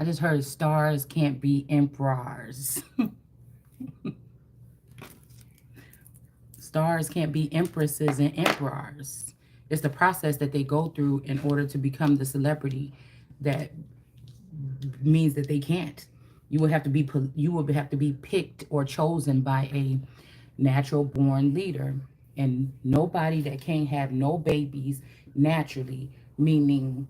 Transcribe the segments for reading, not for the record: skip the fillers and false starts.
I just heard stars can't be emperors. Stars can't be empresses and emperors. It's the process that they go through in order to become the celebrity that means that they can't. You would have to be picked or chosen by a natural born leader. And nobody that can't have no babies naturally, meaning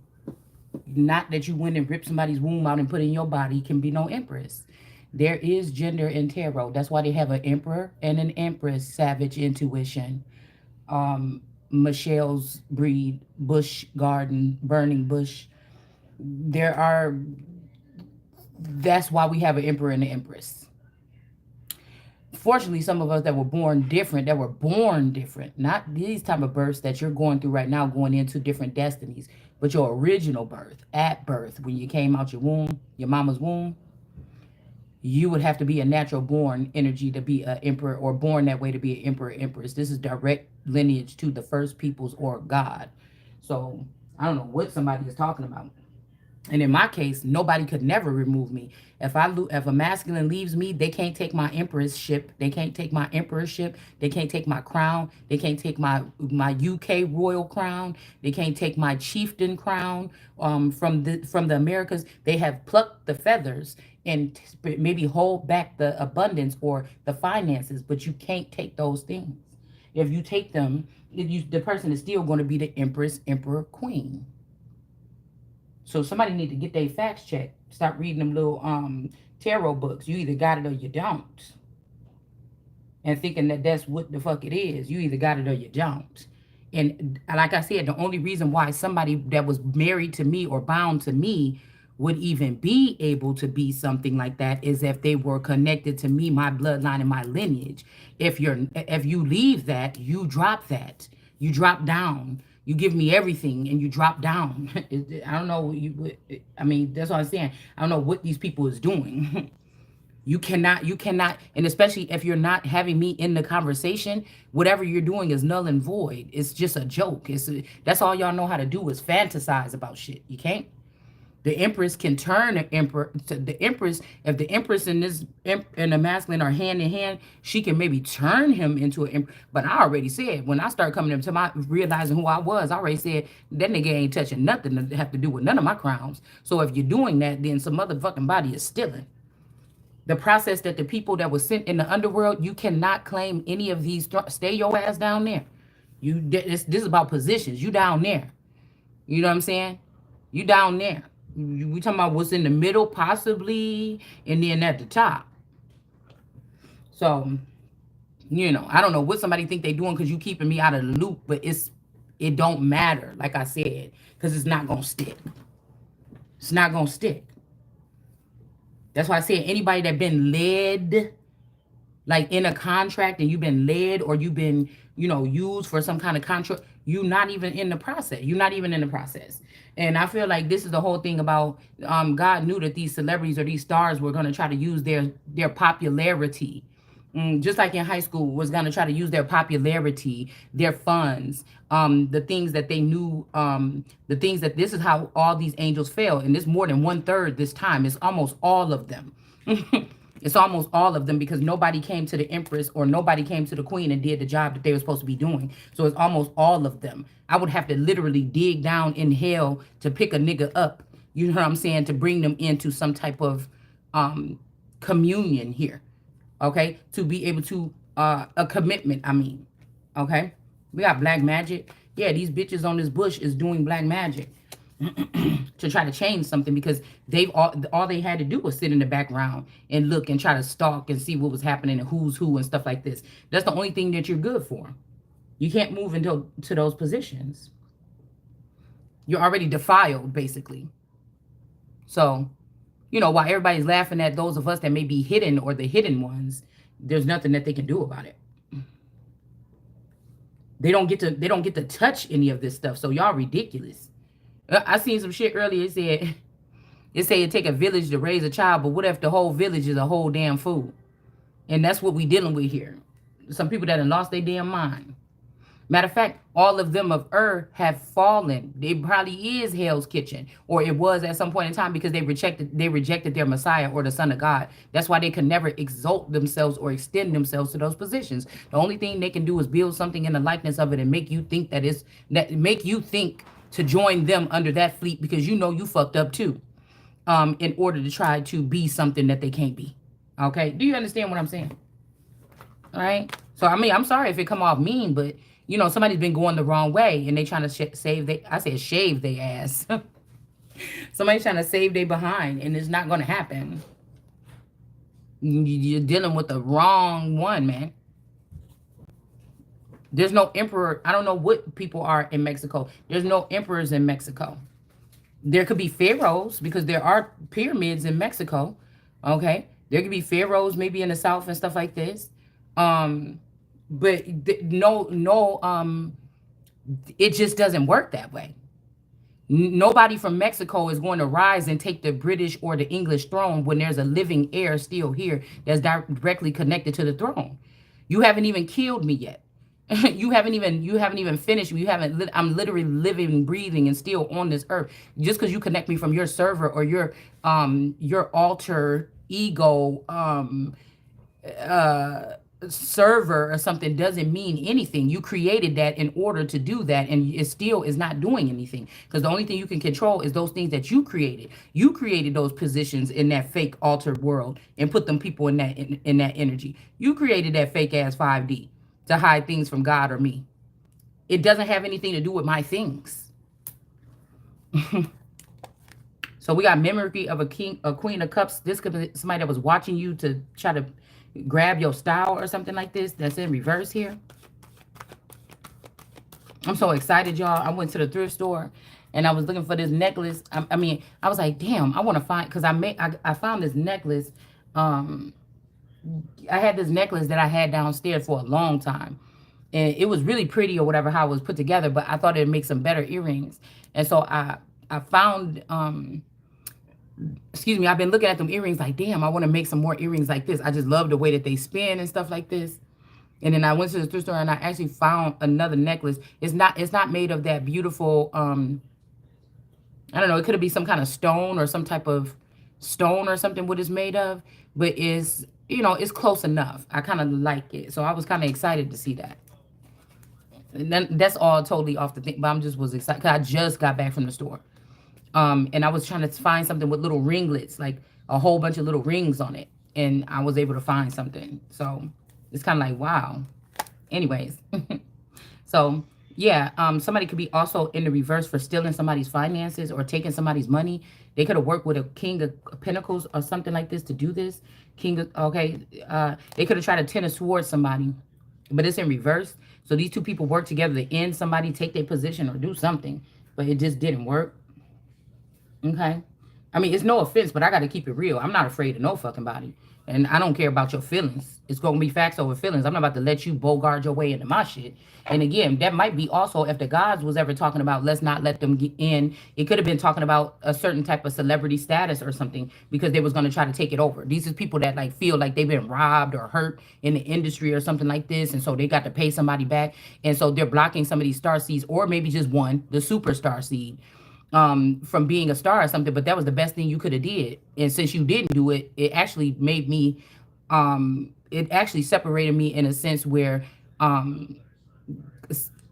not that you went and ripped somebody's womb out and put it in your body, can be no empress. There is gender in tarot. That's why they have an emperor and an empress, savage intuition. Michelle's breed, bush garden, burning bush. There are, that's why we have an emperor and an empress. Fortunately, some of us that were born different, not these type of births that you're going through right now, going into different destinies, but your original birth, at birth, when you came out your womb, your mama's womb, you would have to be a natural born energy to be an emperor, or born that way to be an emperor, empress. This is direct lineage to the first peoples or God. So I don't know what somebody is talking about. And in my case, nobody could never remove me. If a masculine leaves me, they can't take my empressship. They can't take my emperorship. They can't take my crown. They can't take my UK royal crown. They can't take my chieftain crown from the Americas. They have plucked the feathers and maybe hold back the abundance or the finances, but you can't take those things. If you take them, the person is still going to be the empress, emperor, queen. So somebody need to get their facts checked. Stop reading them little tarot books. You either got it or you don't. And thinking that that's what the fuck it is. You either got it or you don't. And like I said, the only reason why somebody that was married to me or bound to me would even be able to be something like that is if they were connected to me, my bloodline and my lineage. If you leave that, you drop that. You drop down. You give me everything and you drop down. I don't know. I mean, that's what I'm saying. I don't know what these people is doing. You cannot, and especially if you're not having me in the conversation, whatever you're doing is null and void. It's just a joke. That's all y'all know how to do is fantasize about shit. You can't. The empress can turn the emperor to the empress. If the empress and the masculine are hand in hand, she can maybe turn him into an emperor. But I already said, when I started coming into my realizing who I was, I already said that nigga ain't touching nothing to have to do with none of my crowns. So if you're doing that, then some motherfucking body is stealing. The process that the people that was sent in the underworld, you cannot claim any of these. Stay your ass down there. This is about positions. You down there. You know what I'm saying? You down there. We talking about what's in the middle, possibly, and then at the top. So, I don't know what somebody think they doing because you keeping me out of the loop, but it don't matter, like I said, because it's not gonna stick. It's not gonna stick. That's why I said anybody that been led, like in a contract, and you've been led or you've been, used for some kind of contract, you're not even in the process. You're not even in the process. And I feel like this is the whole thing about God knew that these celebrities or these stars were going to try to use their popularity. Just like in high school, was going to try to use their popularity, their funds, the things that they knew, the things that this is how all these angels fail. And it's more than 1/3 this time. It's almost all of them. It's almost all of them because nobody came to the empress or nobody came to the queen and did the job that they were supposed to be doing. So it's almost all of them. I would have to literally dig down in hell to pick a nigga up, you know what I'm saying, to bring them into some type of communion here, okay, to be able to, a commitment, I mean, okay. We got black magic. Yeah, these bitches on this bush is doing black magic to try to change something because all they had to do was sit in the background and look and try to stalk and see what was happening and who's who and stuff like this. That's the only thing that you're good for. You can't move into those positions. You're already defiled, basically. So, while everybody's laughing at those of us that may be hidden or the hidden ones, there's nothing that they can do about it. They don't get to touch any of this stuff. So y'all ridiculous. I seen some shit earlier. It said it take a village to raise a child, but what if the whole village is a whole damn fool? And that's what we dealing with here. Some people that have lost their damn mind. Matter of fact, all of them of have fallen. It probably is Hell's Kitchen, or it was at some point in time, because they rejected their Messiah or the Son of God. That's why they could never exalt themselves or extend themselves to those positions. The only thing they can do is build something in the likeness of it and make you think make you think to join them under that fleet, because you know you fucked up too. In order to try to be something that they can't be. Okay, do you understand what I'm saying? All right. So I mean, I'm sorry if it come off mean, but somebody's been going the wrong way and they trying to save they I said shave their ass. Somebody's trying to save their behind, and it's not going to happen. You're dealing with the wrong one, man. There's no emperor. I don't know what people are in Mexico. There's no emperors in Mexico. There could be pharaohs, because there are pyramids in Mexico. Okay. There could be pharaohs maybe in the south and stuff like this. But no, it just doesn't work that way. Nobody from Mexico is going to rise and take the British or the English throne when there's a living heir still here that's directly connected to the throne. You haven't even killed me yet. You haven't even finished. I'm literally living, breathing, and still on this earth. Just because you connect me from your server or your alter ego server or something doesn't mean anything. You created that in order to do that, and it still is not doing anything, because the only thing you can control is those things that you created. You created those positions in that fake altered world and put them people in that energy. You created that fake ass 5D to hide things from God or me. It doesn't have anything to do with my things. So we got memory of a queen of cups. This could be somebody that was watching you to try to grab your style or something like this. That's in reverse here. I'm so excited, y'all. I went to the thrift store and I was looking for this necklace. I was like, damn, I want to find, because I found this necklace. I had this necklace that I had downstairs for a long time, and it was really pretty or whatever how it was put together, but I thought it'd make some better earrings. And so I found excuse me, I've been looking at them earrings like, damn, I want to make some more earrings like this. I just love the way that they spin and stuff like this. And then I went to the thrift store and I actually found another necklace. It's not made of that beautiful I don't know, it could be some kind of stone or some type of stone or something what it's made of, but it's close enough. I kind of like it. So I was kind of excited to see that. And then that's all totally off the thing, but I just was excited because I just got back from the store. And I was trying to find something with little ringlets, like a whole bunch of little rings on it. And I was able to find something. So it's kind of like, wow. Anyways. So, yeah, somebody could be also in the reverse for stealing somebody's finances or taking somebody's money. They could have worked with a king of pentacles or something like this to do this. They could have tried to tennis towards somebody, but it's in reverse. So these two people work together to end somebody, take their position, or do something, but it just didn't work. Okay. I mean, it's no offense, but I got to keep it real. I'm not afraid of no fucking body. And I don't care about your feelings. It's going to be facts over feelings. I'm not about to let you bogart your way into my shit. And again, that might be also, if the gods was ever talking about let's not let them get in, it could have been talking about a certain type of celebrity status or something, because they was going to try to take it over. These are people that like feel like they've been robbed or hurt in the industry or something like this. And so they got to pay somebody back. And so they're blocking some of these star seeds, or maybe just one, the superstar seed, from being a star or something. But that was the best thing you could have did. And since you didn't do it, it actually made me, it actually separated me in a sense where,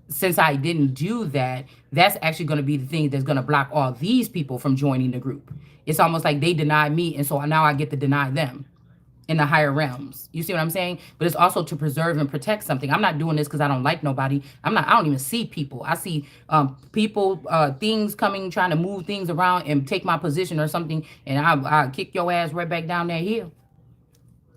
since I didn't do that, that's actually going to be the thing that's going to block all these people from joining the group. It's almost like they denied me, and so now I get to deny them in the higher realms. You see what I'm saying? But it's also to preserve and protect something. I'm not doing this because I don't like nobody. I don't even see people. I see people, things coming, trying to move things around and take my position or something, and I'll kick your ass right back down that hill.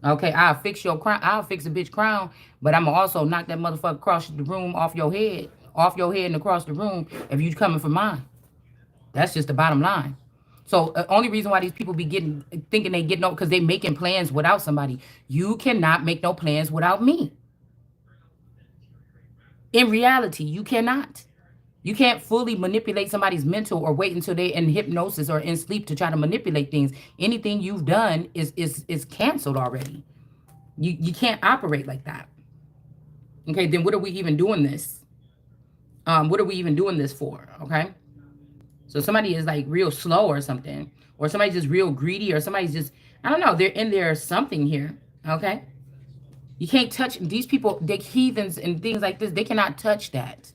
Okay, I'll fix your crown. I'll fix a bitch crown, but I'm also knock that motherfucker across the room off your head and across the room if you coming for mine. That's just the bottom line. So only reason why these people be thinking they get no, because they making plans without somebody. You cannot make no plans without me. In reality, you cannot. You can't fully manipulate somebody's mental or wait until they're in hypnosis or in sleep to try to manipulate things. Anything you've done is canceled already. You can't operate like that. Okay, then what are we even doing this? What are we even doing this for? Okay. So somebody is like real slow or something, or somebody's just real greedy, or somebody's just, I don't know, they're in there something here. Okay. You can't touch these people, they heathens and things like this. They cannot touch that.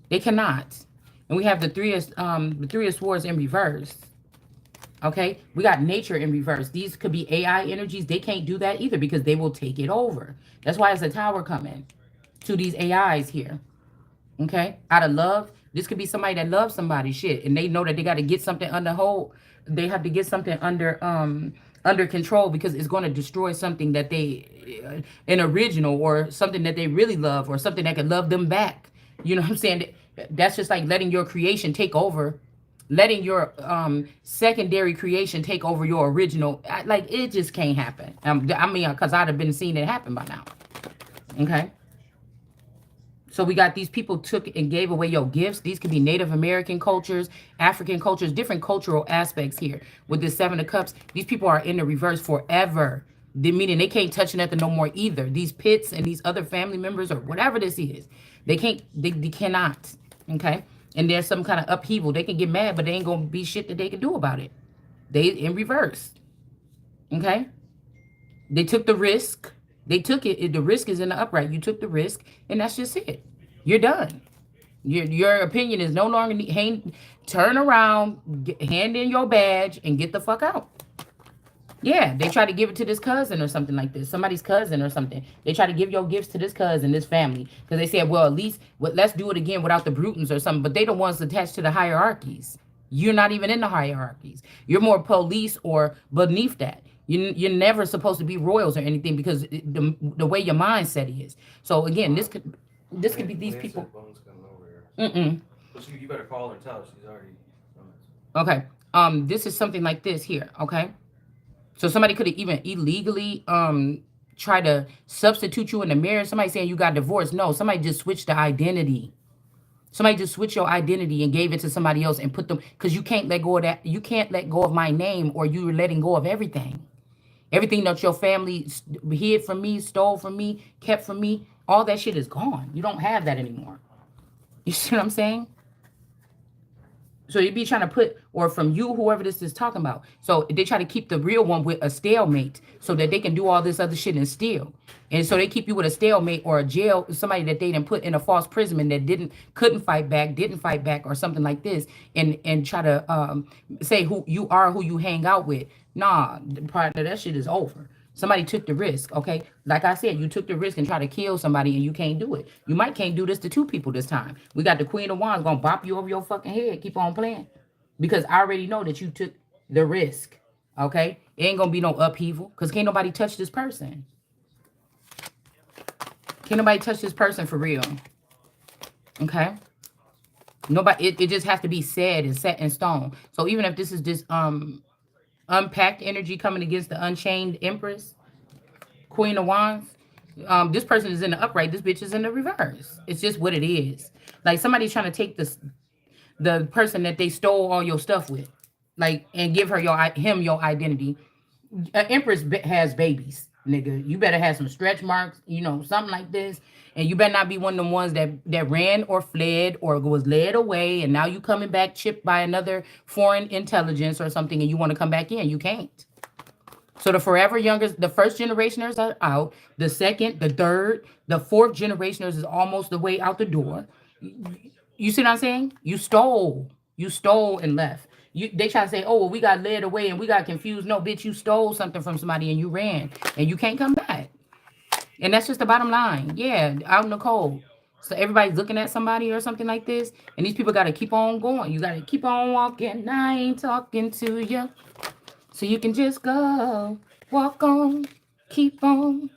They cannot. And we have the three of swords in reverse. Okay, we got nature in reverse. These could be AI energies. They can't do that either because they will take it over. That's why it's a tower coming to these AIs here. Okay, out of love, this could be somebody that loves somebody, shit, and they know that they got to get something under hold. They have to get something under control because it's going to destroy something that they an original or something that they really love or something that can love them back. You know what I'm saying? That's just like letting your creation take over, letting your secondary creation take over your original. Like it just can't happen. I mean, because I'd have been seeing it happen by now. Okay. So we got these people took and gave away your gifts. These could be Native American cultures, African cultures, different cultural aspects here. With this Seven of Cups, these people are in the reverse forever. Meaning they can't touch nothing no more either. These pits and these other family members or whatever this is, they can't, they cannot. Okay? And there's some kind of upheaval. They can get mad, but they ain't gonna be shit that they can do about it. They in reverse. Okay? They took the risk. They took it. The risk is in the upright. You took the risk, and that's just it. You're done. Your opinion is no longer turn around, hand in your badge, and get the fuck out. Yeah, they try to give it to this cousin or something like this, somebody's cousin or something. They try to give your gifts to this cousin, this family, because they said, well, at least let's do it again without the Brutons or something. But they the ones attached to the hierarchies. You're not even in the hierarchies. You're more police or beneath that. You're never supposed to be royals or anything because the way your mindset is. So again, this could be these people. Mm-mm. You better call her and tell her she's already. Okay. This is something like this here. Okay. So somebody could have even illegally try to substitute you in the marriage. Somebody saying you got divorced. No, somebody just switched the identity. Somebody just switched your identity and gave it to somebody else and put them, because you can't let go of that. You can't let go of my name, or you're letting go of everything. Everything that your family hid from me, stole from me, kept from me, all that shit is gone. You don't have that anymore. You see what I'm saying? So you be trying to put, or from you, whoever this is talking about. So they try to keep the real one with a stalemate so that they can do all this other shit and steal. And so they keep you with a stalemate or a jail, somebody that they didn't put in a false imprisonment that couldn't didn't fight back or something like this, and try to say who you hang out with. Nah, partner, that shit is over. Somebody took the risk, okay? Like I said, you took the risk and try to kill somebody and you can't do it. You might can't do this to two people this time. We got the Queen of Wands gonna bop you over your fucking head. Keep on playing. Because I already know that you took the risk, okay? It ain't gonna be no upheaval because can't nobody touch this person. Can't nobody touch this person for real, okay? Nobody, it just has to be said and set in stone. So even if this is just unpacked energy coming against the Unchained Empress, Queen of Wands, this person is in the upright, this bitch is in the reverse. It's just what it is. Like somebody's trying to take the person that they stole all your stuff with, like, and give him your identity. Empress has babies, nigga. You better have some stretch marks, something like this. And you better not be one of them ones that ran or fled or was led away, and now you coming back chipped by another foreign intelligence or something, and you want to come back in. You can't. So the forever youngers, the first generationers are out. The second, the third, the fourth generationers is almost the way out the door. You see what I'm saying? You stole and left. They try to say, oh, well, we got led away and we got confused. No, bitch, you stole something from somebody and you ran and you can't come back. And that's just the bottom line. Yeah, out in the cold. So everybody's looking at somebody or something like this, and these people got to keep on going. You got to keep on walking. I ain't talking to you. So you can just go, walk on, keep on.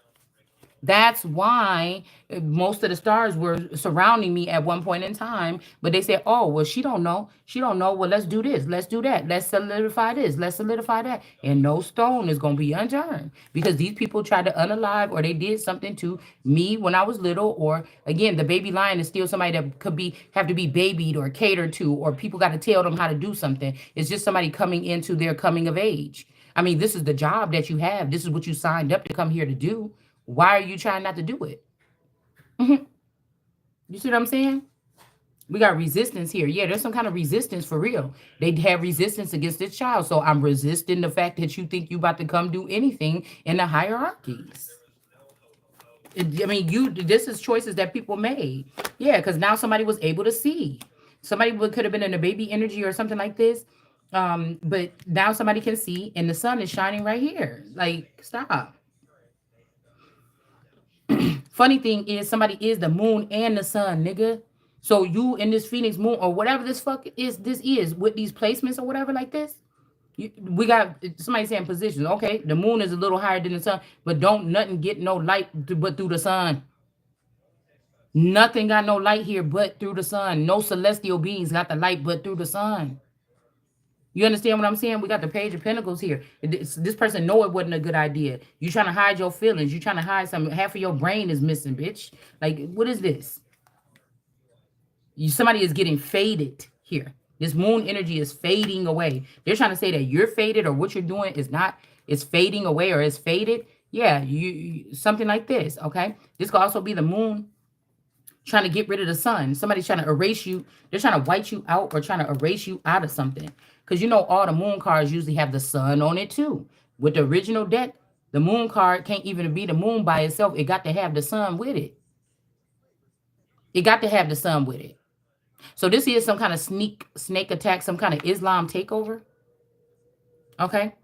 That's why most of the stars were surrounding me at one point in time. But they said, oh, well, she don't know. She don't know. Well, let's do this. Let's do that. Let's solidify this. Let's solidify that. And no stone is going to be unturned because these people tried to unalive or they did something to me when I was little. Or again, the baby lion is still somebody that have to be babied or catered to, or people got to tell them how to do something. It's just somebody coming into their coming of age. I mean, this is the job that you have. This is what you signed up to come here to do. Why are you trying not to do it? You see what I'm saying? We got resistance here. Yeah, there's some kind of resistance for real. They have resistance against this child. So I'm resisting the fact that you think you about to come do anything in the hierarchies. I mean, this is choices that people made. Yeah, because now somebody was able to see. Somebody could have been in a baby energy or something like this. But now somebody can see, and the sun is shining right here. Like, stop. Funny thing is, somebody is the moon and the sun, nigga. So you in this Phoenix moon or whatever this is with these placements or whatever like this. We got somebody saying positions. Okay, the moon is a little higher than the sun, but don't nothing get no light but through the sun. Nothing got no light here but through the sun. No celestial beings got the light but through the sun. You understand what I'm saying? We got the page of pentacles here. This person know it wasn't a good idea. You trying to hide your feelings. You trying to hide something. Half of your brain is missing, bitch. Like, what is this? Somebody is getting faded here. This moon energy is fading away. They're trying to say that you're faded or what you're doing is not, it's fading away or it's faded. Yeah, something like this, okay? This could also be the moon trying to get rid of the sun. Somebody's trying to erase you. They're trying to white you out or trying to erase you out of something. Because you know all the moon cards usually have the sun on it too. With the original deck, the moon card can't even be the moon by itself. It got to have the sun with it. It got to have the sun with it. So this is some kind of snake attack, some kind of Islam takeover. Okay.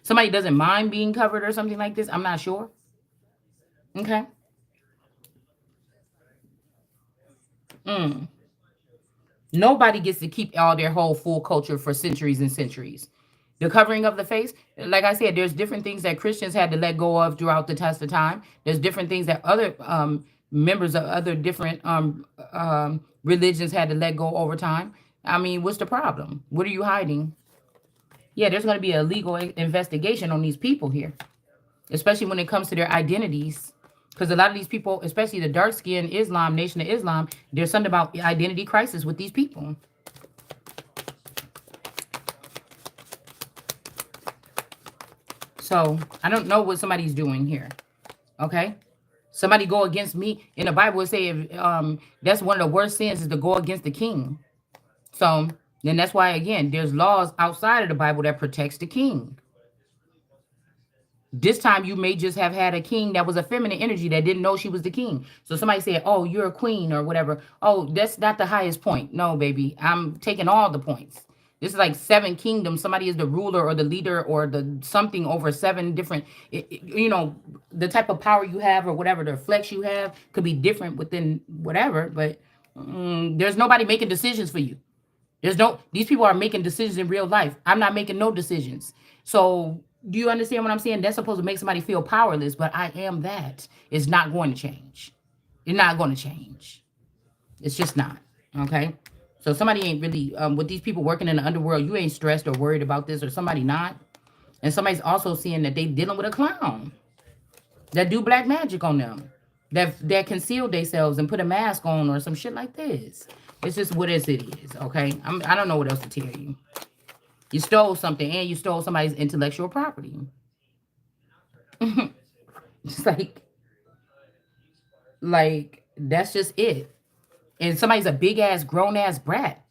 Somebody doesn't mind being covered or something like this. I'm not sure. Okay. Mm. Nobody gets to keep all their whole full culture for centuries and centuries. The covering of the face, like I said, there's different things that Christians had to let go of throughout the test of time. There's different things that other members of other different religions had to let go over time. I mean, what's the problem? What are you hiding? Yeah, there's going to be a legal investigation on these people here, especially when it comes to their identities. Because a lot of these people, especially the dark skinned Islam, Nation of Islam, there's something about identity crisis with these people. So I don't know what somebody's doing here. Okay. Somebody go against me. In the Bible, it say that's one of the worst sins is to go against the king. So then that's why, again, there's laws outside of the Bible that protects the king. This time you may just have had a king that was a feminine energy that didn't know she was the king. So somebody said, oh, you're a queen or whatever. Oh, that's not the highest point. No, baby. I'm taking all the points. This is like 7 kingdoms. Somebody is the ruler or the leader or the something over 7 different, the type of power you have or whatever, the flex you have could be different within whatever. But there's nobody making decisions for you. These people are making decisions in real life. I'm not making no decisions. So do you understand what I'm saying? That's supposed to make somebody feel powerless, but I am that. It's not going to change. It's not going to change. It's just not. Okay. So somebody ain't really, with these people working in the underworld, you ain't stressed or worried about this, or somebody not. And somebody's also seeing that they dealing with a clown that do black magic on them, that conceal themselves and put a mask on or some shit like this. It's just what it is, okay? I don't know what else to tell you. You stole something and you stole somebody's intellectual property. It's like that's just it. And somebody's a big ass grown ass brat.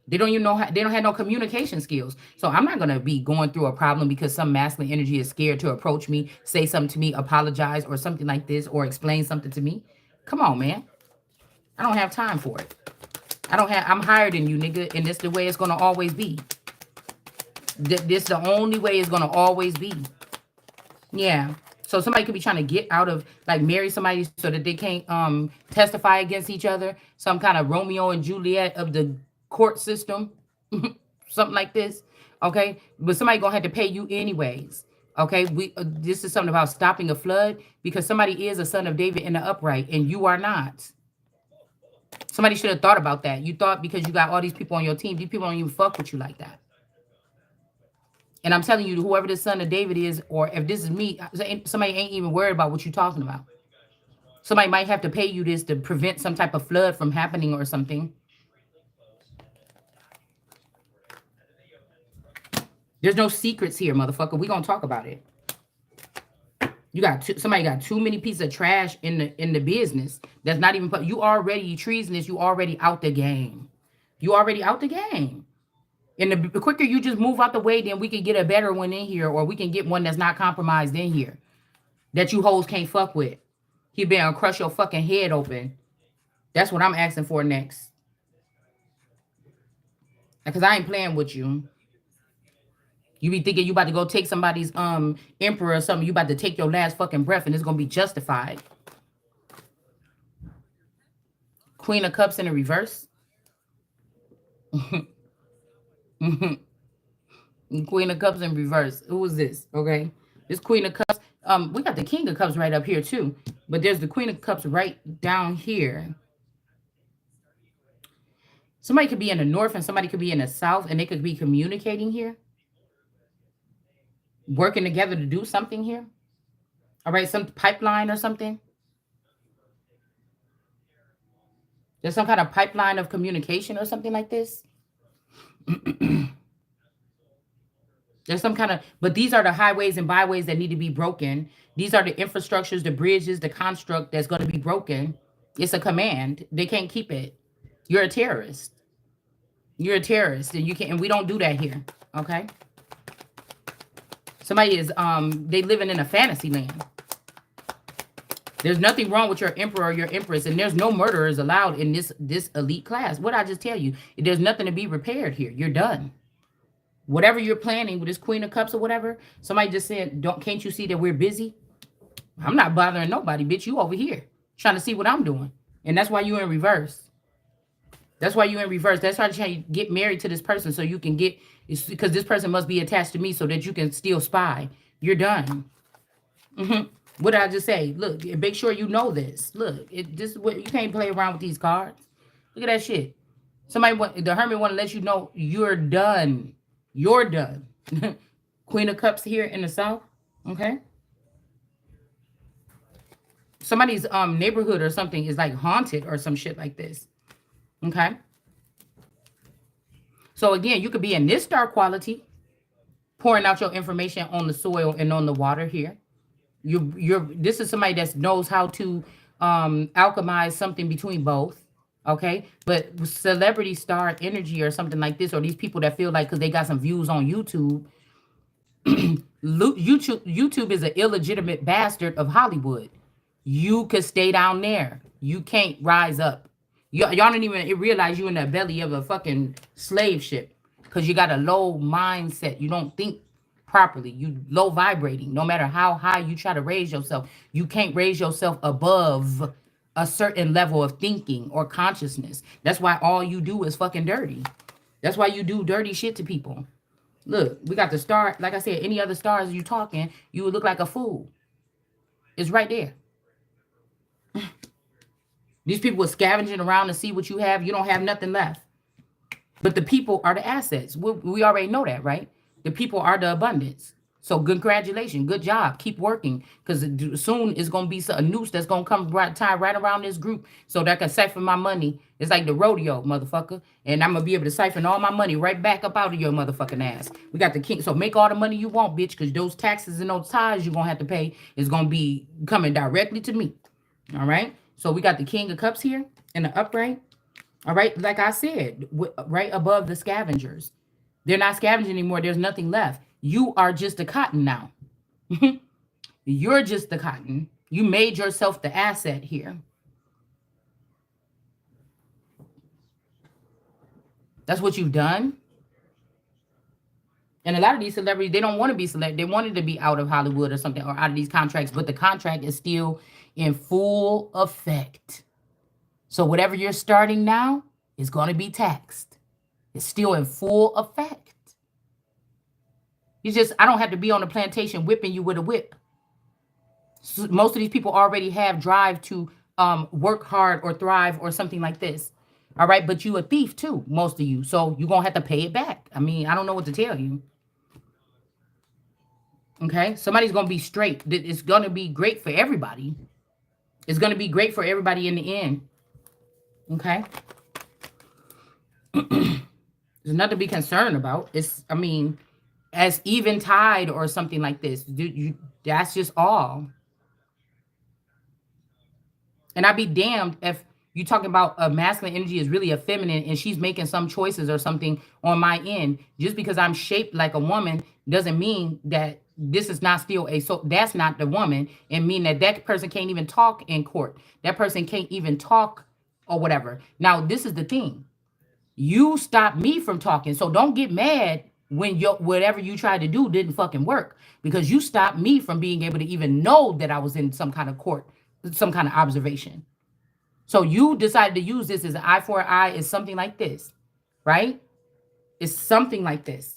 They don't even know how, they don't have no communication skills. So I'm not gonna be going through a problem because some masculine energy is scared to approach me, say something to me, apologize or something like this, or explain something to me. Come on, man. I don't have time for it. I'm higher than you, nigga, and this the way it's gonna always be. This the only way it's gonna always be. Yeah. So somebody could be trying to get out of, like, marry somebody so that they can't testify against each other. Some kind of Romeo and Juliet of the court system. Something like this. Okay. But somebody gonna have to pay you anyways. Okay. This is something about stopping a flood because somebody is a son of David in the upright and you are not. Somebody should have thought about that. You thought because you got all these people on your team, these people don't even fuck with you like that. And I'm telling you, whoever the son of David is, or if this is me, somebody ain't even worried about what you're talking about. Somebody might have to pay you this to prevent some type of flood from happening or something. There's no secrets here, motherfucker. We're going to talk about it. You got somebody got too many pieces of trash in the business. That's not even you already treasonous. You already out the game. You already out the game. And the quicker you just move out the way, then we can get a better one in here, or we can get one that's not compromised in here that you hoes can't fuck with. He been crush your fucking head open. That's what I'm asking for next. Because I ain't playing with you. You be thinking you about to go take somebody's emperor or something. You about to take your last fucking breath and it's gonna be justified. Queen of Cups in the reverse. Queen of Cups in reverse. Who is this? Okay. This Queen of Cups. We got the King of Cups right up here too. But there's the Queen of Cups right down here. Somebody could be in the north and somebody could be in the south, and they could be communicating here. Working together to do something here. All right, some pipeline or something. There's some kind of pipeline of communication or something like this. There's some kind of, but these are the highways and byways that need to be broken. These are the infrastructures, the bridges, the construct that's going to be broken. It's a command. They can't keep it. You're a terrorist. You're a terrorist, and you can't. And we don't do that here. Okay. Somebody is they living in a fantasy land. There's nothing wrong with your emperor or your empress, and there's no murderers allowed in this elite class. What I just tell you, there's nothing to be repaired here. You're done. Whatever you're planning with this Queen of Cups or whatever, somebody just said, can't you see that we're busy? I'm not bothering nobody, bitch. You over here trying to see what I'm doing. And that's why you're in reverse. That's why you're in reverse. That's why I'm trying to get married to this person so you can get, because this person must be attached to me so that you can still spy. You're done. What did I just say? Look, make sure you know this. Look, this is what you can't play around with these cards. Look at that shit. The Hermit want to let you know you're done. You're done. Queen of Cups here in the south. Okay. Somebody's neighborhood or something is like haunted or some shit like this. Okay. So again, you could be in this star quality, pouring out your information on the soil and on the water here. This is somebody that knows how to alchemize something between both. Okay, but celebrity star energy or something like this, or these people that feel like because they got some views on YouTube, YouTube is an illegitimate bastard of Hollywood. You could stay down there. You can't rise up. Y'all don't even realize you in the belly of a fucking slave ship because you got a low mindset. You don't think properly. You low vibrating. No matter how high you try to raise yourself, you can't raise yourself above a certain level of thinking or consciousness. That's why all you do is fucking dirty. That's why you do dirty shit to people. Look, we got the star. Like I said, any other stars you talking, you would look like a fool. It's right there. These people are scavenging around to see what you have. You don't have nothing left. But the people are the assets. We already know that, right? The people are the abundance. So congratulations. Good job. Keep working. Because soon it's going to be a noose that's going to come tie right around this group so that I can siphon my money. It's like the rodeo, motherfucker. And I'm going to be able to siphon all my money right back up out of your motherfucking ass. We got the king. So make all the money you want, bitch, because those taxes and those tithes you're going to have to pay is going to be coming directly to me. All right? So we got the King of Cups here in the upright. All right? Like I said, right above the scavengers. They're not scavenging anymore. There's nothing left. You are just the cotton now. You're just the cotton. You made yourself the asset here. That's what you've done. And a lot of these celebrities, they don't want to be celebrities. They wanted to be out of Hollywood or something, or out of these contracts, but the contract is still in full effect. So whatever you're starting now is going to be taxed. It's still in full effect. I don't have to be on the plantation whipping you with a whip. So most of these people already have drive to work hard or thrive or something like this. All right, but you a thief too, most of you. So you're going to have to pay it back. I mean, I don't know what to tell you. Okay, somebody's going to be straight. It's going to be great for everybody. It's going to be great for everybody in the end. Okay. There's nothing to be concerned about. I mean, as even tide or something like this. That's just all. And I'd be damned if you talking about a masculine energy is really a feminine and she's making some choices or something on my end. Just because I'm shaped like a woman doesn't mean that this is not still a, so that's not the woman, and mean that that person can't even talk in court. That person can't even talk or whatever. Now, this is the thing. You stopped me from talking. So don't get mad when your whatever you tried to do didn't fucking work, because you stopped me from being able to even know that I was in some kind of court, some kind of observation. So you decided to use this as an eye for an eye, is something like this, right? It's something like this.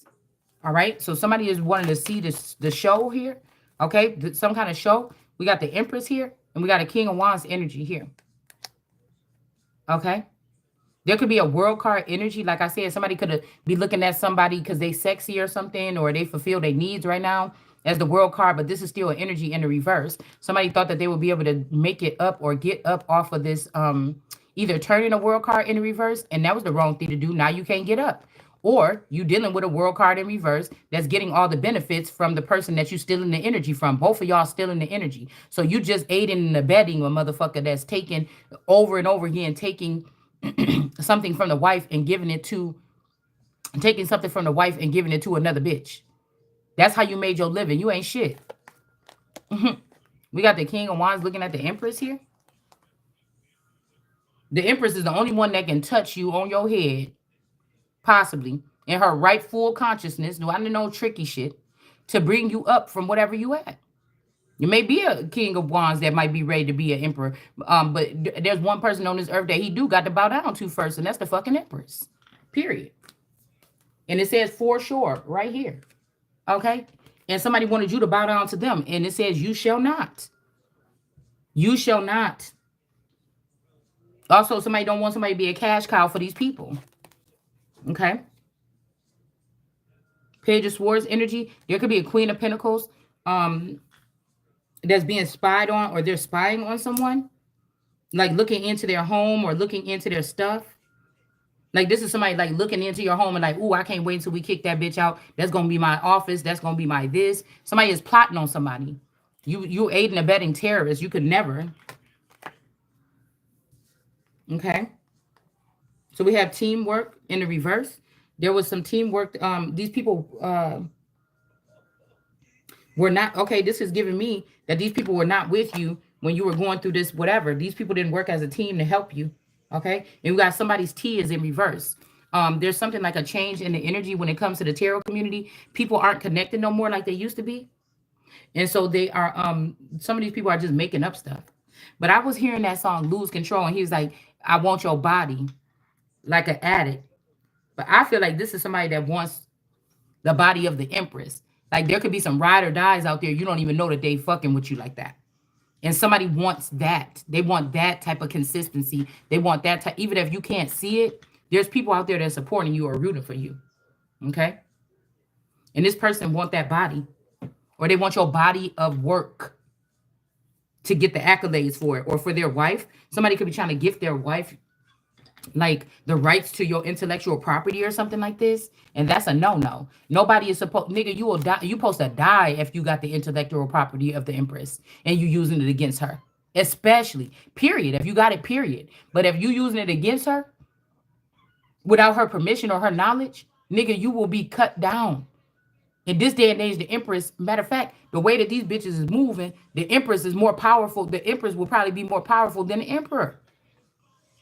All right. So somebody is wanting to see this the show here. Okay, some kind of show. We got the Empress here, and we got a King of Wands energy here. Okay. There could be a world card energy. Like I said, somebody could be looking at somebody because they sexy or something, or they fulfill their needs right now as the world card, but this is still an energy in the reverse. Somebody thought that they would be able to make it up or get up off of this, either turning a world card in the reverse, and that was the wrong thing to do. Now you can't get up. Or you dealing with a world card in reverse that's getting all the benefits from the person that you stealing the energy from. Both of y'all stealing the energy. So you just aiding and abetting a motherfucker that's taking over and over again, taking something from the wife and giving it to, taking something from the wife and giving it to another bitch. That's how you made your living. You ain't shit. We got the King of Wands looking at the Empress here. The Empress is the only one that can touch you on your head, possibly, in her right full consciousness, no, I don't know tricky shit, to bring you up from whatever you at. You may be a King of Wands that might be ready to be an emperor, but there's one person on this earth that he do got to bow down to first, and that's the fucking Empress. Period. And it says for sure right here. Okay? And somebody wanted you to bow down to them, and it says you shall not. You shall not. Also, somebody don't want somebody to be a cash cow for these people. Okay? Page of Swords energy. There could be a Queen of Pentacles that's being spied on, or they're spying on someone, like looking into their home or looking into their stuff. Like this is somebody like looking into your home and like, ooh, I can't wait until we kick that bitch out. That's gonna be my office. That's gonna be my this. Somebody is plotting on somebody. You aiding and abetting terrorists. You could never. Okay. So we have teamwork in the reverse. There was some teamwork. These people were not, okay, this is giving me that these people were not with you when you were going through this, whatever. These people didn't work as a team to help you. Okay. And we got somebody's T is in reverse. There's something like a change in the energy when it comes to the tarot community. People aren't connected no more like they used to be. And so they are, some of these people are just making up stuff. But I was hearing that song Lose Control, and he was like, I want your body like an addict. But I feel like this is somebody that wants the body of the Empress. Like there could be some ride or dies out there. You don't even know that they fucking with you like that. And somebody wants that. They want that type of consistency. They want that type, even if you can't see it, there's people out there that are supporting you or rooting for you. Okay. And this person want that body, or they want your body of work to get the accolades for it, or for their wife. Somebody could be trying to gift their wife like the rights to your intellectual property or something like this, and that's a no. Nobody is supposed, nigga, you will die. You supposed to die if you got the intellectual property of the Empress and you using it against her, especially, period, if you got it, period. But if you using it against her without her permission or her knowledge, nigga, you will be cut down. In this day and age, the Empress, matter of fact, the way that these bitches is moving, the Empress is more powerful. The Empress will probably be more powerful than the Emperor.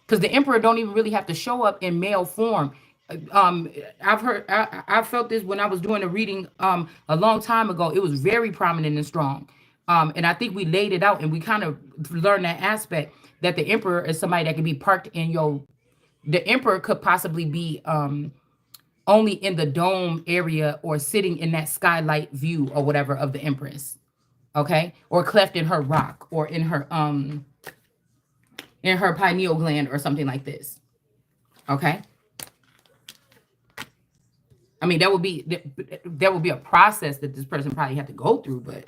Because the Emperor don't even really have to show up in male form. I felt this when I was doing a reading a long time ago. It was very prominent and strong. And I think we laid it out and we kind of learned that aspect that the Emperor is somebody that can be parked in your, the Emperor could possibly be only in the dome area or sitting in that skylight view or whatever of the Empress. Okay. Or cleft in her rock or in her pineal gland or something like this. Okay. I mean, that would be a process that this person probably had to go through, but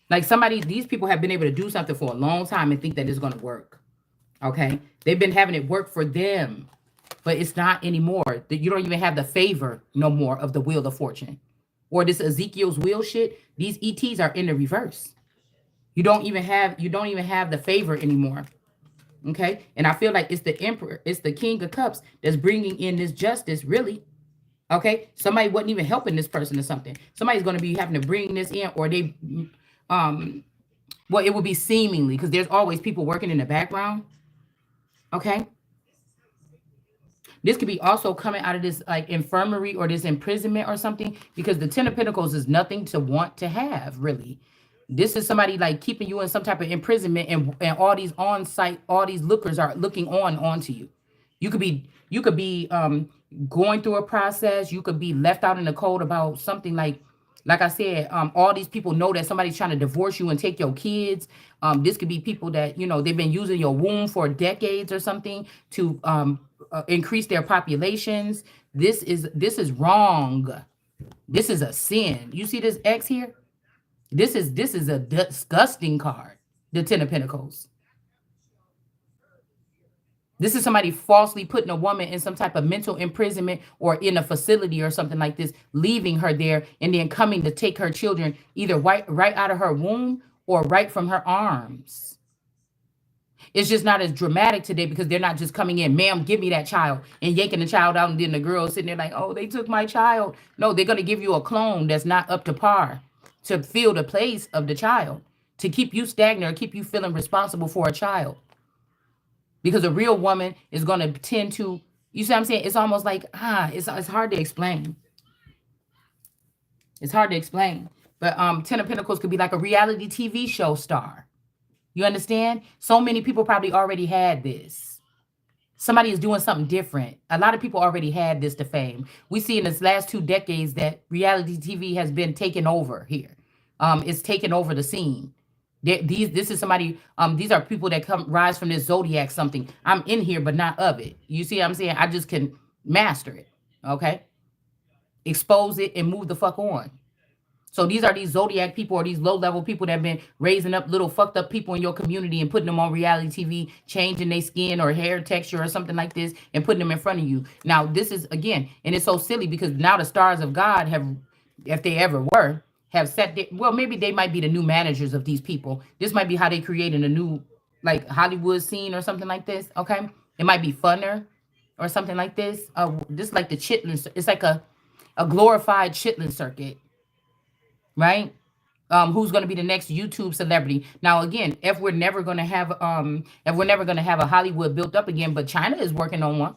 like somebody, these people have been able to do something for a long time and think that it's going to work. Okay. They've been having it work for them, but it's not anymore. That you don't even have the favor no more of the Wheel of Fortune or this Ezekiel's wheel shit. These ETs are in the reverse. You don't even have the favor anymore. Okay, and I feel like it's the emperor, it's the king of cups that's bringing in this justice, really. Okay, somebody wasn't even helping this person or something. Somebody's going to be having to bring this in, or they um well, it would be seemingly, because there's always people working in the background. Okay, this could be also coming out of this like infirmary or this imprisonment or something, because the Ten of Pentacles is nothing to want to have, really. This is somebody like keeping you in some type of imprisonment, and all these on site, all these lookers are looking onto you. You could be going through a process. You could be left out in the cold about something like I said, all these people know that somebody's trying to divorce you and take your kids. This could be people that, they've been using your womb for decades or something to increase their populations. This is wrong. This is a sin. You see this X here? This is a disgusting card. The Ten of Pentacles. This is somebody falsely putting a woman in some type of mental imprisonment or in a facility or something like this, leaving her there and then coming to take her children either right out of her womb or right from her arms. It's just not as dramatic today because they're not just coming in, ma'am, give me that child, and yanking the child out, and then the girl sitting there like, oh, they took my child. No, they're going to give you a clone that's not up to par to fill the place of the child, to keep you stagnant or keep you feeling responsible for a child. Because a real woman is going to tend to, you see what I'm saying? It's almost like, it's hard to explain. It's hard to explain. But Ten of Pentacles could be like a reality TV show star. You understand? So many people probably already had this. Somebody is doing something different. A lot of people already had this to fame. We see in this last 2 decades that reality TV has been taken over here. It's taken over the scene. This is somebody. These are people that come rise from this zodiac something. I'm in here, but not of it. You see what I'm saying? I just can master it. Okay, expose it and move the fuck on. So these are these zodiac people or these low level people that have been raising up little fucked up people in your community and putting them on reality TV, changing their skin or hair texture or something like this, and putting them in front of you. Now this is again, and it's so silly because now the stars of God have, if they ever were, have set their, well, maybe they might be the new managers of these people. This might be how they creating a new like Hollywood scene or something like this. Okay, it might be funner or something like this. This like the chitlin. It's like a glorified chitlin circuit, right? Who's going to be the next YouTube celebrity? Now, again, if we're never going to have a Hollywood built up again, but China is working on one.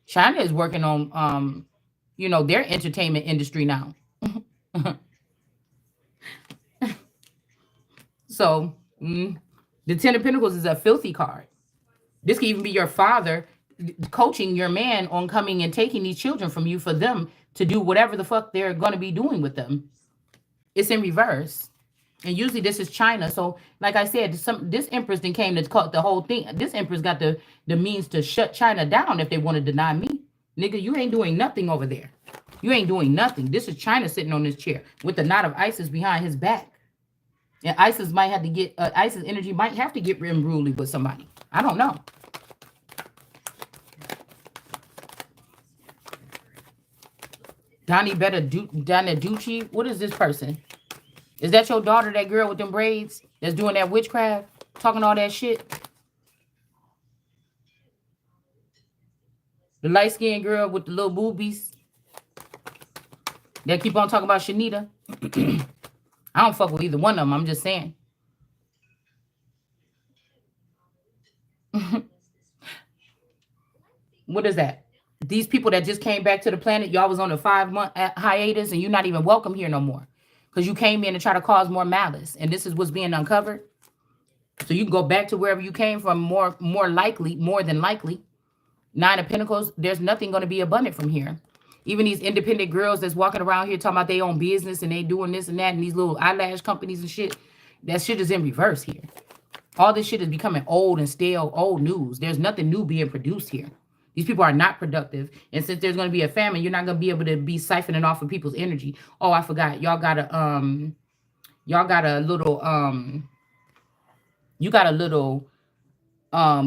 China is working on, their entertainment industry now. So, the Ten of Pentacles is a filthy card. This could even be your father coaching your man on coming and taking these children from you for them to do whatever the fuck they're going to be doing with them. It's in reverse. And usually this is China. So, like I said, this empress then came to cut the whole thing. This empress got the means to shut China down if they want to deny me. Nigga, you ain't doing nothing over there. You ain't doing nothing. This is China sitting on this chair with the knot of Isis behind his back. And Isis might have to get, Isis energy might have to get unruly with somebody. I don't know. Donnie Ducci. What is this person? Is that your daughter, that girl with them braids that's doing that witchcraft, talking all that shit? The light-skinned girl with the little boobies that keep on talking about Shanita. I don't fuck with either one of them. I'm just saying. What is that? These people that just came back to the planet, y'all was on a 5-month hiatus and you're not even welcome here no more. Because you came in to try to cause more malice. And this is what's being uncovered. So you can go back to wherever you came from more than likely. 9 of Pentacles, there's nothing going to be abundant from here. Even these independent girls that's walking around here talking about their own business and they doing this and that and these little eyelash companies and shit, that shit is in reverse here. All this shit is becoming old and stale, old news. There's nothing new being produced here. These people are not productive. And since there's going to be a famine, you're not going to be able to be siphoning off of people's energy. Oh, I forgot. Y'all got a little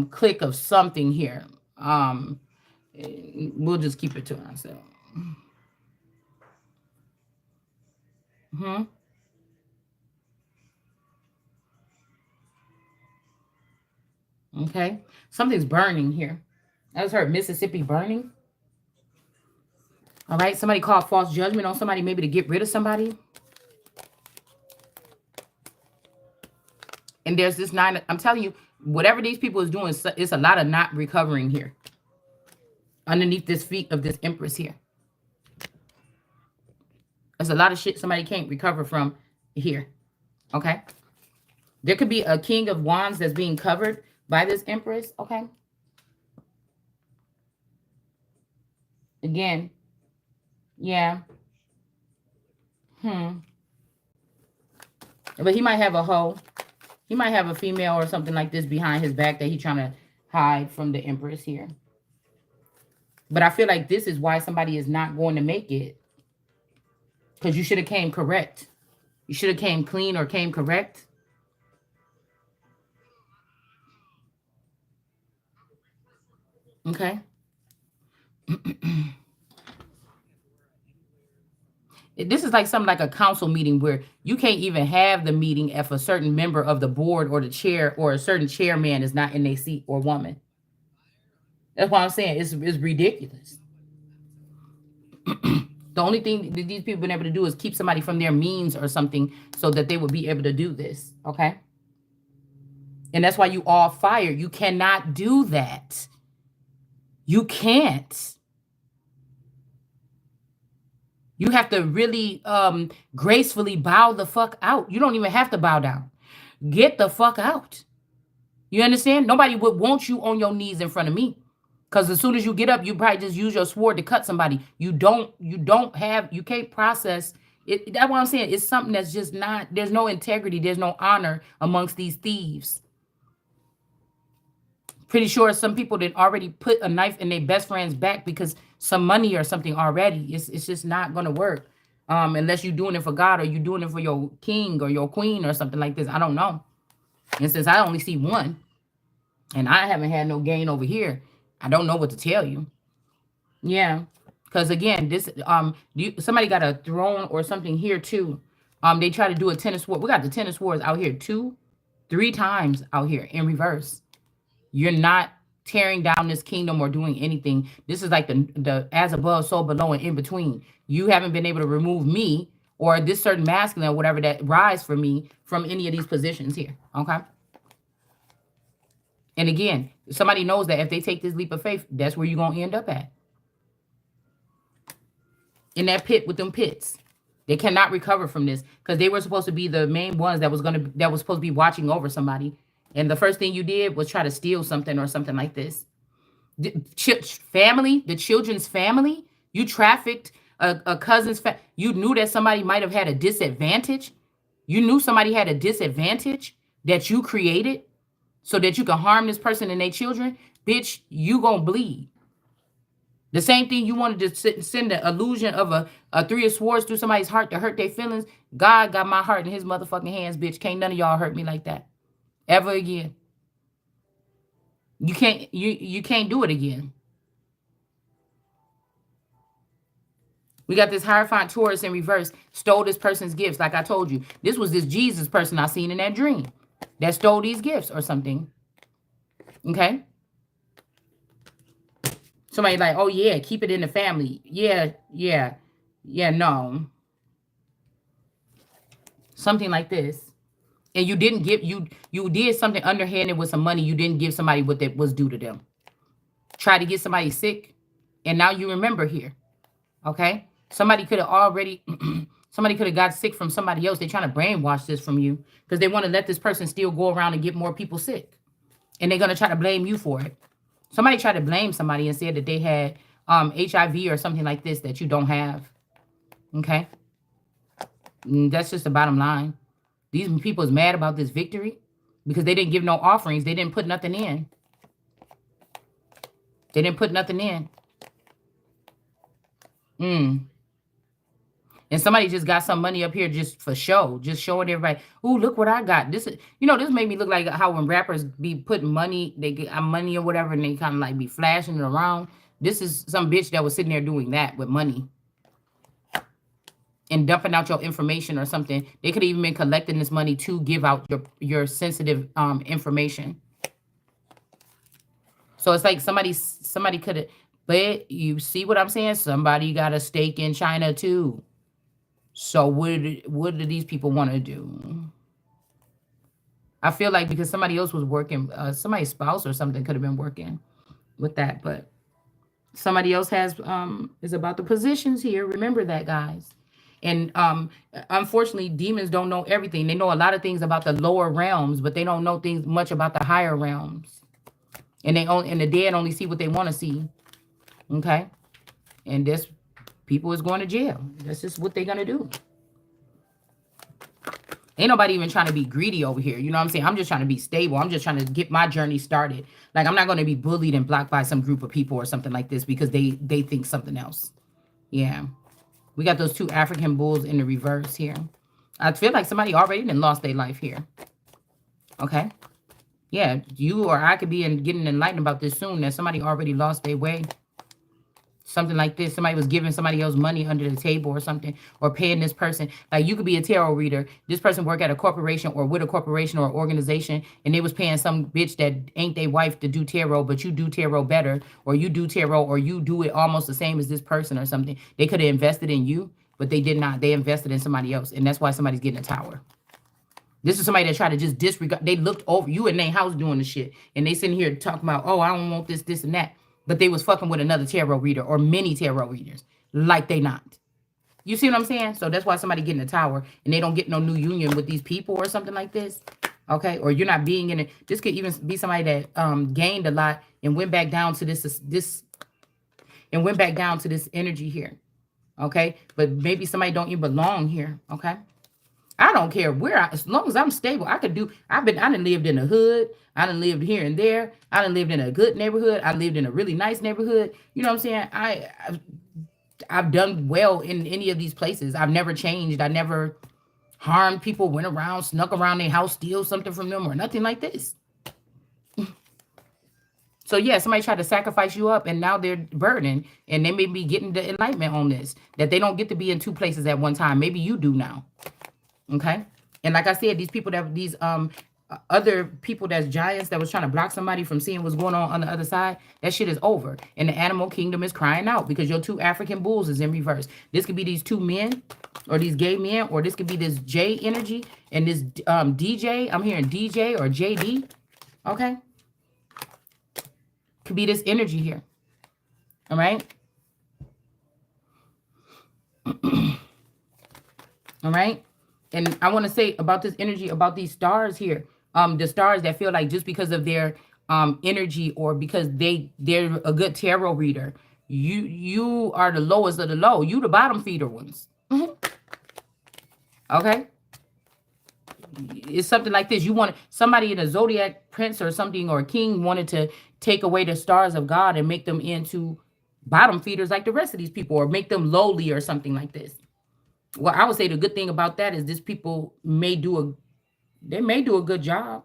click of something here. We'll just keep it to ourselves. Okay. Something's burning here. I just heard Mississippi burning. All right. Somebody called false judgment on somebody, maybe to get rid of somebody. And there's this nine. I'm telling you, whatever these people is doing, it's a lot of not recovering here. Underneath this feet of this Empress here. There's a lot of shit somebody can't recover from here. Okay. There could be a King of Wands that's being covered by this Empress. Okay. Again. Yeah. But he might have a hoe. He might have a female or something like this behind his back that he's trying to hide from the Empress here. But I feel like this is why somebody is not going to make it. Because you should have came correct. You should have came clean or came correct. Okay. This is like something like a council meeting where you can't even have the meeting if a certain member of the board or the chair or a certain chairman is not in their seat or woman. That's what I'm saying. It's ridiculous. The only thing that these people been able to do is keep somebody from their means or something so that they would be able to do this. Okay. And that's why you all fired. You cannot do that. You can't. You have to really gracefully bow the fuck out. You don't even have to bow down. Get the fuck out. You understand? Nobody would want you on your knees in front of me. Because as soon as you get up, you probably just use your sword to cut somebody. You can't process it. That's what I'm saying. It's something that's just not, there's no integrity, there's no honor amongst these thieves. Pretty sure some people that already put a knife in their best friend's back because some money or something already. It's just not gonna work. Unless you're doing it for God or you're doing it for your king or your queen or something like this. I don't know. And since I only see one, and I haven't had no gain over here, I don't know what to tell you. Yeah. Because again, this somebody got a throne or something here too. They try to do a tennis war. We got the tennis wars out here 3 times out here in reverse. You're not tearing down this kingdom or doing anything. This is like the as above, so below, and in between. You haven't been able to remove me or this certain masculine or whatever that rise for me from any of these positions here. Okay. And again, somebody knows that if they take this leap of faith, that's where you're going to end up at. In that pit with them pits. They cannot recover from this because they were supposed to be the main ones that was supposed to be watching over somebody. And the first thing you did was try to steal something or something like this. Family, the children's family, you trafficked a cousin's you knew that somebody might have had a disadvantage. You knew somebody had a disadvantage that you created so that you can harm this person and their children. Bitch, you gonna bleed. The same thing you wanted to send the illusion of a 3 of swords through somebody's heart to hurt their feelings. God got my heart in his motherfucking hands, bitch. Can't none of y'all hurt me like that. Ever again. You can't do it again. We got this Hierophant Taurus in reverse. Stole this person's gifts. Like I told you. This was this Jesus person I seen in that dream. That stole these gifts or something. Okay? Somebody like, oh yeah, keep it in the family. Yeah, no. Something like this. And you didn't give, you did something underhanded with some money. You didn't give somebody what that was due to them. Try to get somebody sick. And now you remember here. Okay? Somebody could have already, somebody could have got sick from somebody else. They're trying to brainwash this from you. Because they want to let this person still go around and get more people sick. And they're going to try to blame you for it. Somebody tried to blame somebody and said that they had HIV or something like this that you don't have. Okay? That's just the bottom line. These people is mad about this victory because they didn't give no offerings. They didn't put nothing in. They didn't put nothing in. And somebody just got some money up here just for show. Just showing everybody, ooh, look what I got. This is, this made me look like how when rappers be putting money, they get money or whatever, and they kind of like be flashing it around. This is some bitch that was sitting there doing that with money. And dumping out your information or something. They could have even been collecting this money to give out your sensitive information. So it's like somebody could have, but you see what I'm saying? Somebody got a stake in China too. So what do these people want to do? I feel like because somebody else was working, somebody's spouse or something could have been working with that, but somebody else has is about the positions here. Remember that, guys. And unfortunately, demons don't know everything. They know a lot of things about the lower realms, but they don't know things much about the higher realms. And the dead only see what they want to see. Okay, and this people is going to jail. That's just what they're gonna do. Ain't nobody even trying to be greedy over here. You know what I'm saying? I'm just trying to be stable. I'm just trying to get my journey started. Like, I'm not going to be bullied and blocked by some group of people or something like this because they think something else. Yeah. We got those two African bulls in the reverse here. I feel like somebody already done lost their life here. Okay. Yeah. You or I could be getting enlightened about this soon, that somebody already lost their way. Something like this. Somebody was giving somebody else money under the table or something, or paying this person. Like, you could be a tarot reader. This person work at a corporation or with a corporation or organization, and they was paying some bitch that ain't their wife to do tarot, but you do tarot better, or you do tarot, or you do it almost the same as this person or something. They could have invested in you, but they did not. They invested in somebody else, and that's why somebody's getting a tower. This is somebody that tried to just disregard. They looked over you in their house doing the shit, and they sitting here talking about, oh, I don't want this, this, and that. But they was fucking with another tarot reader or many tarot readers, like they not. You see what I'm saying? So that's why somebody getting a tower, and they don't get no new union with these people or something like this. Okay, or you're not being in it. This could even be somebody that gained a lot and went back down to this and went back down to this energy here. Okay, but maybe somebody don't even belong here. Okay. I don't care as long as I'm stable, I could do. I done lived in the hood. I done lived here and there. I done lived in a good neighborhood. I lived in a really nice neighborhood. You know what I'm saying? I've done well in any of these places. I've never changed. I never harmed people, went around, snuck around their house, steal something from them or nothing like this. So yeah, somebody tried to sacrifice you up and now they're burdened and they may be getting the enlightenment on this, that they don't get to be in two places at one time. Maybe you do now. Okay. And like I said, these people that these other people that's giants that was trying to block somebody from seeing what's going on the other side, that shit is over. And the animal kingdom is crying out because your two African bulls is in reverse. This could be these two men or these gay men, or this could be this J energy and this DJ. I'm hearing DJ or JD. Okay. Could be this energy here. All right. All right. And I want to say about this energy, about these stars here, the stars that feel like just because of their energy or because they're a good tarot reader, you are the lowest of the low. You the bottom feeder ones. Okay. It's something like this. You want somebody in a zodiac prince or something or a king wanted to take away the stars of God and make them into bottom feeders like the rest of these people, or make them lowly or something like this. Well, I would say the good thing about that is this people may do a good job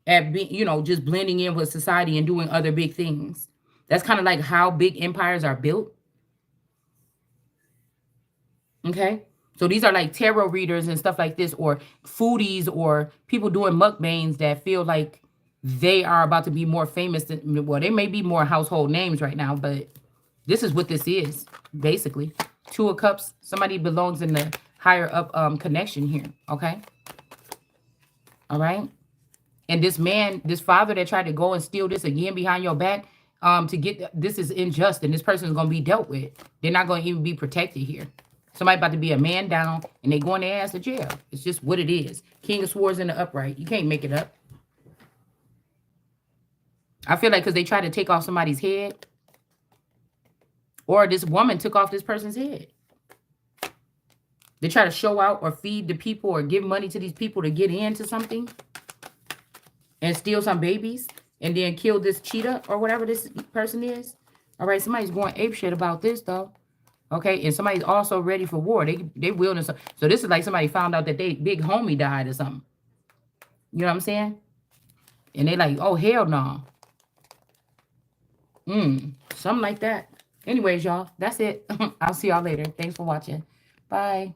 at being, just blending in with society and doing other big things. That's kind of like how big empires are built. Okay. So these are like tarot readers and stuff like this, or foodies, or people doing mukbangs that feel like they are about to be more famous than, well, they may be more household names right now, but this is what this is, basically. Two of Cups, somebody belongs in the higher up connection here, okay? All right? And this man, this father that tried to go and steal this again behind your back, to get, this is unjust, and this person is going to be dealt with. They're not going to even be protected here. Somebody about to be a man down, and they going their ass to jail. It's just what it is. King of Swords in the upright. You can't make it up. I feel like because they tried to take off somebody's head, or this woman took off this person's head. They try to show out or feed the people or give money to these people to get into something and steal some babies and then kill this cheetah or whatever this person is. All right, somebody's going apeshit about this, though. Okay, and somebody's also ready for war. They wielding some. So this is like somebody found out that they big homie died or something. You know what I'm saying? And they like, oh, hell no. Something like that. Anyways, y'all, that's it. I'll see y'all later. Thanks for watching. Bye.